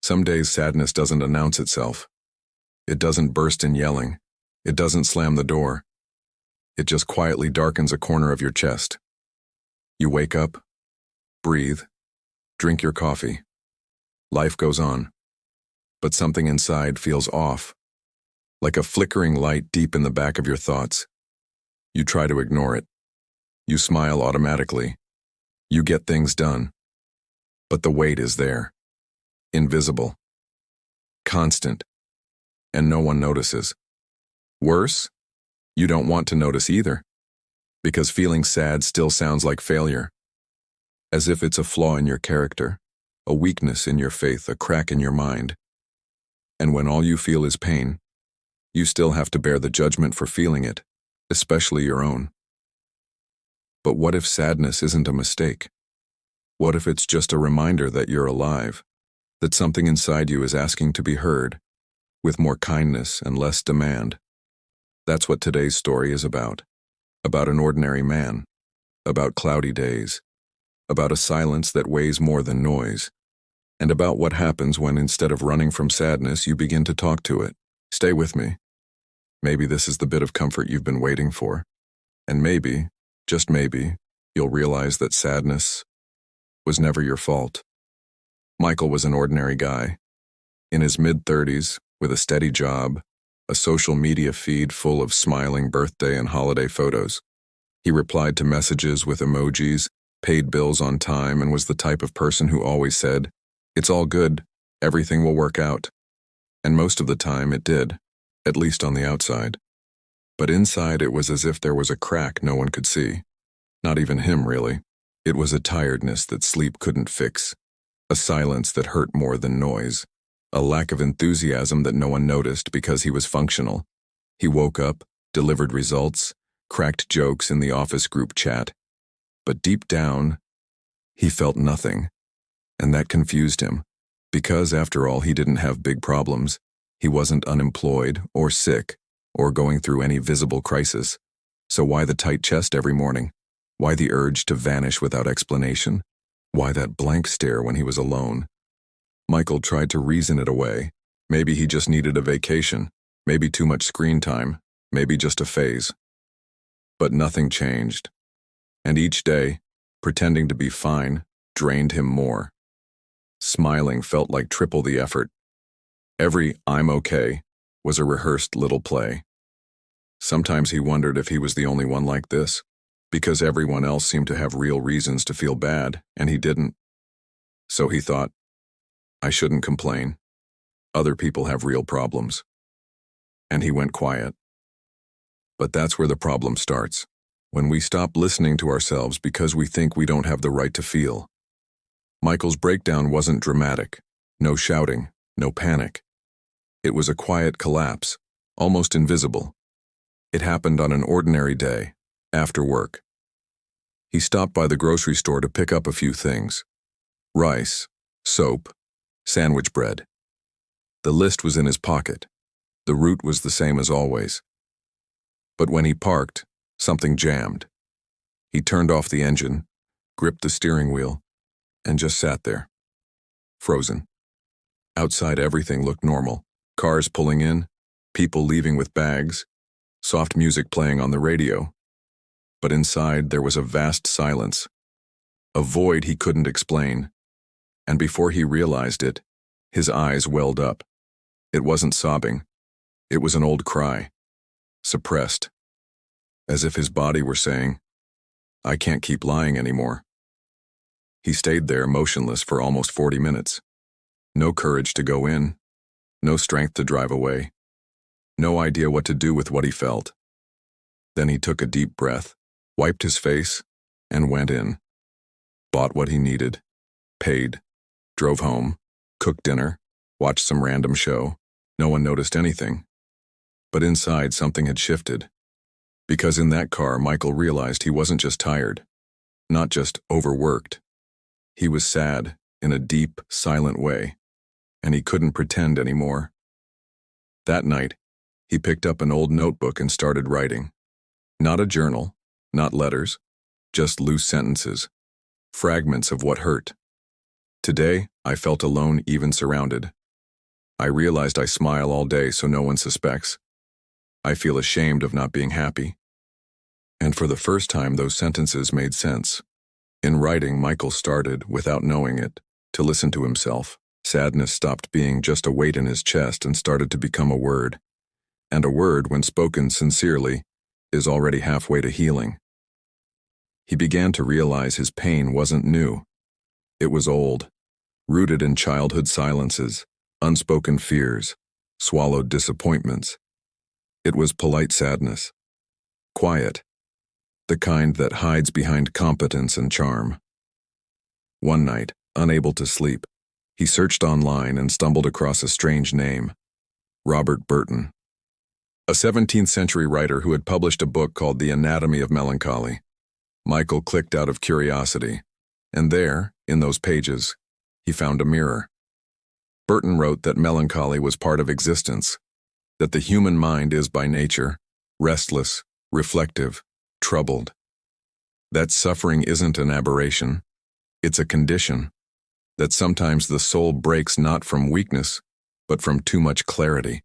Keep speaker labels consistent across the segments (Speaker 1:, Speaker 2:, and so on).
Speaker 1: Some days sadness doesn't announce itself. It doesn't burst in yelling. It doesn't slam the door. It just quietly darkens a corner of your chest. You wake up, breathe, drink your coffee. Life goes on. But something inside feels off, like a flickering light deep in the back of your thoughts. You try to ignore it. You smile automatically. You get things done. But the weight is there. Invisible. Constant. And no one notices. Worse, you don't want to notice either, because feeling sad still sounds like failure, as if it's a flaw in your character, a weakness in your faith, a crack in your mind. And when all you feel is pain, you still have to bear the judgment for feeling it, especially your own. But what if sadness isn't a mistake? What if it's just a reminder that you're alive, that something inside you is asking to be heard, with more kindness and less demand? That's what today's story is about an ordinary man, about cloudy days, about a silence that weighs more than noise, and about what happens when instead of running from sadness, you begin to talk to it. Stay with me. Maybe this is the bit of comfort you've been waiting for, and maybe, just maybe, you'll realize that sadness was never your fault. Michael was an ordinary guy, in his mid-30s, with a steady job, a social media feed full of smiling birthday and holiday photos. He replied to messages with emojis, paid bills on time, and was the type of person who always said, "It's all good, everything will work out." And most of the time it did, at least on the outside. But inside it was as if there was a crack no one could see. Not even him, really. It was a tiredness that sleep couldn't fix, a silence that hurt more than noise, a lack of enthusiasm that no one noticed because he was functional. He woke up, delivered results, cracked jokes in the office group chat. But deep down, he felt nothing. And that confused him, because after all, he didn't have big problems. He wasn't unemployed or sick or going through any visible crisis. So why the tight chest every morning? Why the urge to vanish without explanation? Why that blank stare when he was alone? Michael tried to reason it away. Maybe he just needed a vacation, maybe too much screen time, maybe just a phase. But nothing changed. And each day, pretending to be fine, drained him more. Smiling felt like triple the effort. Every "I'm okay" was a rehearsed little play. Sometimes he wondered if he was the only one like this, because everyone else seemed to have real reasons to feel bad, and he didn't. So he thought, I shouldn't complain. Other people have real problems. And he went quiet. But that's where the problem starts, when we stop listening to ourselves because we think we don't have the right to feel. Michael's breakdown wasn't dramatic, no shouting, no panic. It was a quiet collapse, almost invisible. It happened on an ordinary day, after work. He stopped by the grocery store to pick up a few things: rice, soap, sandwich bread. The list was in his pocket. The route was the same as always. But when he parked, something jammed. He turned off the engine, gripped the steering wheel, and just sat there, frozen. Outside everything looked normal. Cars pulling in, people leaving with bags, soft music playing on the radio. But inside there was a vast silence, a void he couldn't explain. And before he realized it, his eyes welled up. It wasn't sobbing. It was an old cry, suppressed, as if his body were saying, I can't keep lying anymore. He stayed there motionless for almost 40 minutes. No courage to go in, no strength to drive away, no idea what to do with what he felt. Then he took a deep breath, wiped his face, and went in. Bought what he needed, paid, drove home, cooked dinner, watched some random show. No one noticed anything. But inside something had shifted. Because in that car, Michael realized he wasn't just tired, not just overworked. He was sad in a deep, silent way, and he couldn't pretend anymore. That night, he picked up an old notebook and started writing. Not a journal, not letters, just loose sentences, fragments of what hurt. Today, I felt alone, even surrounded. I realized I smile all day so no one suspects. I feel ashamed of not being happy. And for the first time, those sentences made sense. In writing, Michael started, without knowing it, to listen to himself. Sadness stopped being just a weight in his chest and started to become a word. And a word, when spoken sincerely, is already halfway to healing. He began to realize his pain wasn't new. It was old, rooted in childhood silences, unspoken fears, swallowed disappointments. It was polite sadness. Quiet. The kind that hides behind competence and charm. One night, unable to sleep, he searched online and stumbled across a strange name, Robert Burton, a 17th century writer who had published a book called The Anatomy of Melancholy. Michael clicked out of curiosity, and there, in those pages, he found a mirror. Burton wrote that melancholy was part of existence, that the human mind is by nature restless, reflective, troubled. That suffering isn't an aberration, it's a condition, that sometimes the soul breaks not from weakness, but from too much clarity,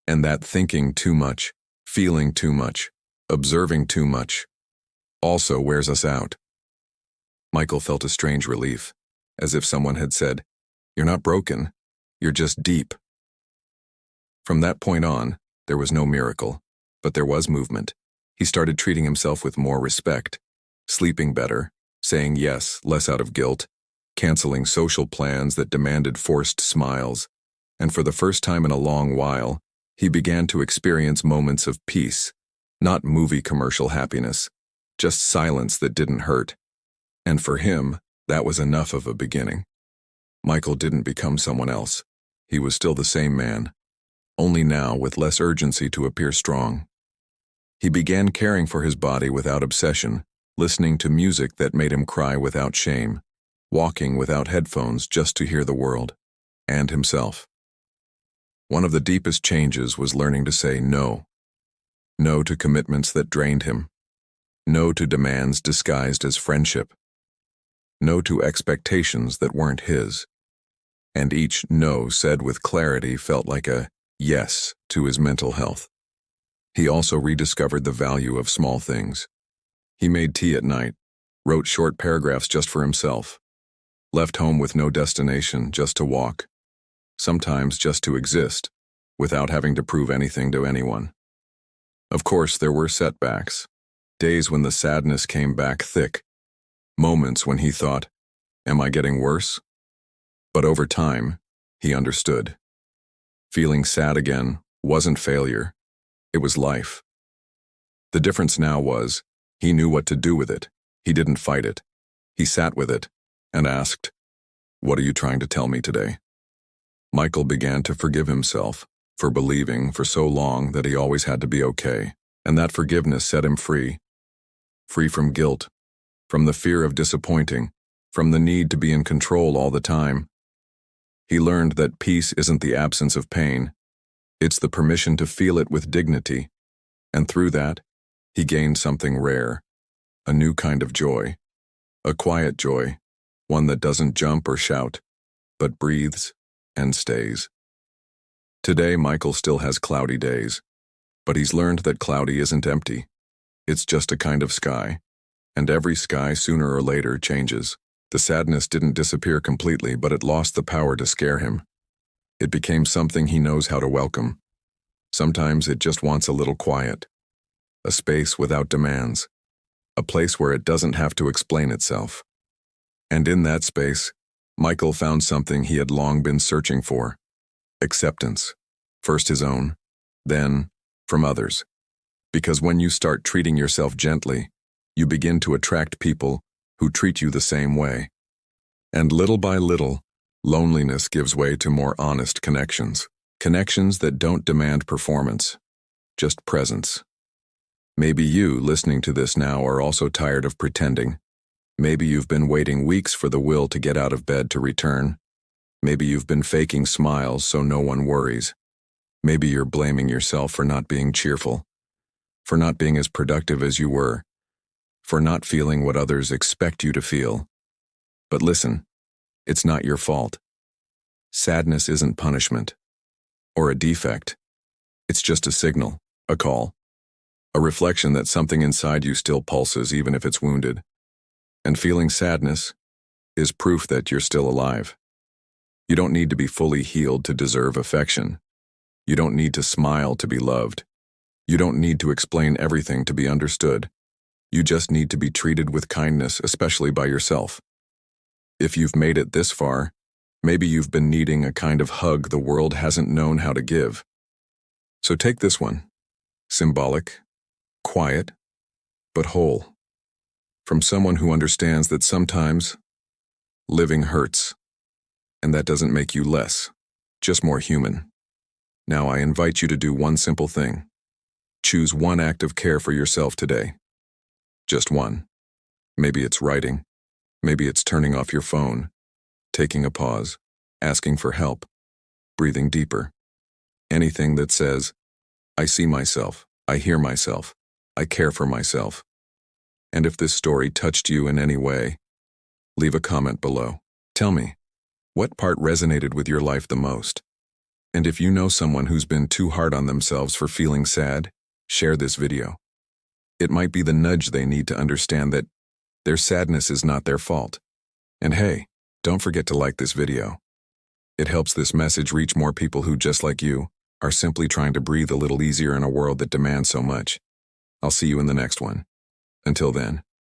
Speaker 1: and that thinking too much, feeling too much, observing too much, also wears us out. Michael felt a strange relief, as if someone had said, "You're not broken, you're just deep." From that point on, there was no miracle, but there was movement. He started treating himself with more respect, sleeping better, saying yes less out of guilt, canceling social plans that demanded forced smiles, and for the first time in a long while, he began to experience moments of peace, not movie commercial happiness, just silence that didn't hurt. And for him, that was enough of a beginning. Michael didn't become someone else. He was still the same man, only now with less urgency to appear strong. He began caring for his body without obsession, listening to music that made him cry without shame, walking without headphones just to hear the world, and himself. One of the deepest changes was learning to say no. No to commitments that drained him. No to demands disguised as friendship. No to expectations that weren't his. And each no said with clarity felt like a yes to his mental health. He also rediscovered the value of small things. He made tea at night, wrote short paragraphs just for himself, left home with no destination, just to walk, sometimes just to exist, without having to prove anything to anyone. Of course, there were setbacks, days when the sadness came back thick, moments when he thought, "Am I getting worse?" But over time, he understood. Feeling sad again wasn't failure. It was life. The difference now was, he knew what to do with it. He didn't fight it. He sat with it and asked, "What are you trying to tell me today?" Michael began to forgive himself for believing for so long that he always had to be okay, and that forgiveness set him free. Free from guilt, from the fear of disappointing, from the need to be in control all the time. He learned that peace isn't the absence of pain. It's the permission to feel it with dignity, and through that, he gained something rare, a new kind of joy, a quiet joy, one that doesn't jump or shout, but breathes and stays. Today, Michael still has cloudy days, but he's learned that cloudy isn't empty. It's just a kind of sky, and every sky sooner or later changes. The sadness didn't disappear completely, but it lost the power to scare him. It became something he knows how to welcome. Sometimes it just wants a little quiet, a space without demands, a place where it doesn't have to explain itself. And in that space, Michael found something he had long been searching for: acceptance, first his own, then from others. Because when you start treating yourself gently, you begin to attract people who treat you the same way. And little by little, loneliness gives way to more honest connections. Connections that don't demand performance, just presence. Maybe you, listening to this now, are also tired of pretending. Maybe you've been waiting weeks for the will to get out of bed to return. Maybe you've been faking smiles so no one worries. Maybe you're blaming yourself for not being cheerful, for not being as productive as you were, for not feeling what others expect you to feel. But listen, It's not your fault. Sadness isn't punishment or a defect. It's just a signal, a call, a reflection that something inside you still pulses even if it's wounded. And feeling sadness is proof that you're still alive. You don't need to be fully healed to deserve affection. You don't need to smile to be loved. You don't need to explain everything to be understood. You just need to be treated with kindness, especially by yourself. If you've made it this far, maybe you've been needing a kind of hug the world hasn't known how to give. So take this one. Symbolic, quiet, but whole. From someone who understands that sometimes living hurts, and that doesn't make you less, just more human. Now I invite you to do one simple thing. Choose one act of care for yourself today. Just one. Maybe it's writing. Maybe it's turning off your phone, taking a pause, asking for help, breathing deeper. Anything that says, I see myself, I hear myself, I care for myself. And if this story touched you in any way, leave a comment below. Tell me, what part resonated with your life the most? And if you know someone who's been too hard on themselves for feeling sad, share this video. It might be the nudge they need to understand that their sadness is not their fault. And hey, don't forget to like this video. It helps this message reach more people who, just like you, are simply trying to breathe a little easier in a world that demands so much. I'll see you in the next one. Until then.